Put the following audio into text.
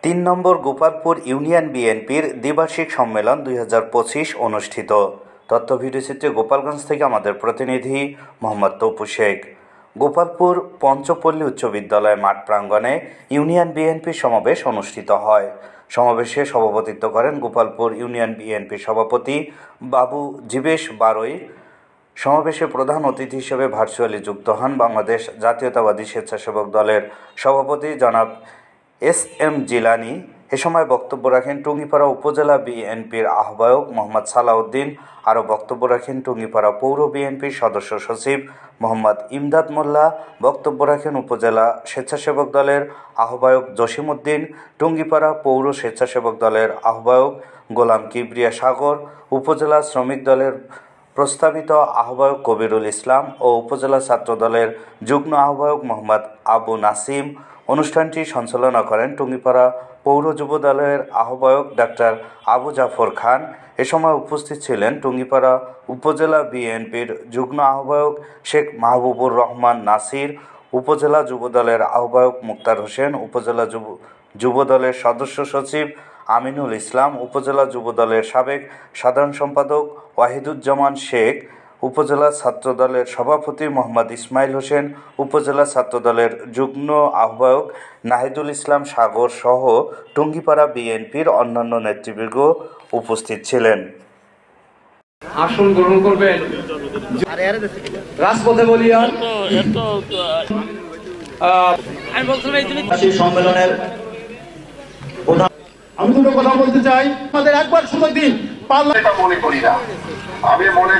তিন নম্বর গোপালপুর ইউনিয়ন বিএনপির দ্বিবার্ষিক সম্মেলন 2025 অনুষ্ঠিত। তথ্য ভিডিওচিত্রে গোপালগঞ্জ থেকে আমাদের প্রতিনিধি মোহাম্মদ তপু শেখ। গোপালপুর পঞ্চপল্লী উচ্চ বিদ্যালয় মাঠ প্রাঙ্গণে ইউনিয়ন বিএনপির সমাবেশ অনুষ্ঠিত হয়। সমাবেশে সভাপতিত্ব করেন গোপালপুর ইউনিয়ন বিএনপির সভাপতি বাবু জীবেশ বারোই। সমাবেশে প্রধান অতিথি হিসেবে ভার্চুয়ালি যুক্ত হন বাংলাদেশ জাতীয়তাবাদী স্বেচ্ছাসেবক দলের সভাপতি জনাব এস.এম. জিলানী। এ সময় বক্তব্য রাখেন টুঙ্গিপাড়া উপজেলা বিএনপির আহ্বায়ক মোহাম্মদ সালাউদ্দিন। আরও বক্তব্য রাখেন টুঙ্গিপাড়া পৌর বিএনপির সদস্য সচিব মোহাম্মদ ইমদাদ মোল্লা। বক্তব্য রাখেন উপজেলা স্বেচ্ছাসেবক দলের আহ্বায়ক জসিমউদ্দিন, টুঙ্গিপাড়া পৌর স্বেচ্ছাসেবক দলের আহ্বায়ক গোলাম কিবরিয়া সাগর, উপজেলা শ্রমিক দলের প্রস্তাবিত আহ্বায়ক কবিরুল ইসলাম ও উপজেলা ছাত্র দলের যুগ্ম আহ্বায়ক মোহাম্মদ আবু নাসিম। অনুষ্ঠানটি সঞ্চালনা করেন টুঙ্গিপাড়া পৌর যুব দলের আহ্বায়ক ডাক্তার আবু জাফর খান। এ সময় উপস্থিত ছিলেন টুঙ্গিপাড়া উপজেলা বিএনপির যুগ্ম আহ্বায়ক শেখ মাহবুবুর রহমান নাসির, উপজেলা যুব দলের আহ্বায়ক মুক্তার হোসেন, উপজেলা যুব দলের সদস্য সচিব আমিনুল ইসলাম, উপজেলা যুব দলের সাবেক সাধারণ সম্পাদক ওয়াহিদুজ্জামান শেখ, উপজেলা ছাত্র দলের সভাপতি মোহাম্মদ ইসমাইল হোসেন, উপজেলা ছাত্র দলের যুগ্ম আহ্বায়ক নাহিদুল ইসলাম সাগর সহ টুঙ্গিপাড়া বিএনপির অন্যান্য নেতৃবৃন্দ উপস্থিত ছিলেন। আসন গ্রহণ করবেন রাজপথে বলিয়ান সম্মেলনের আমি দুটো কথা বলতে চাই। আমাদের একবার সুযোগ দিন। মনে করি না, আমি মনে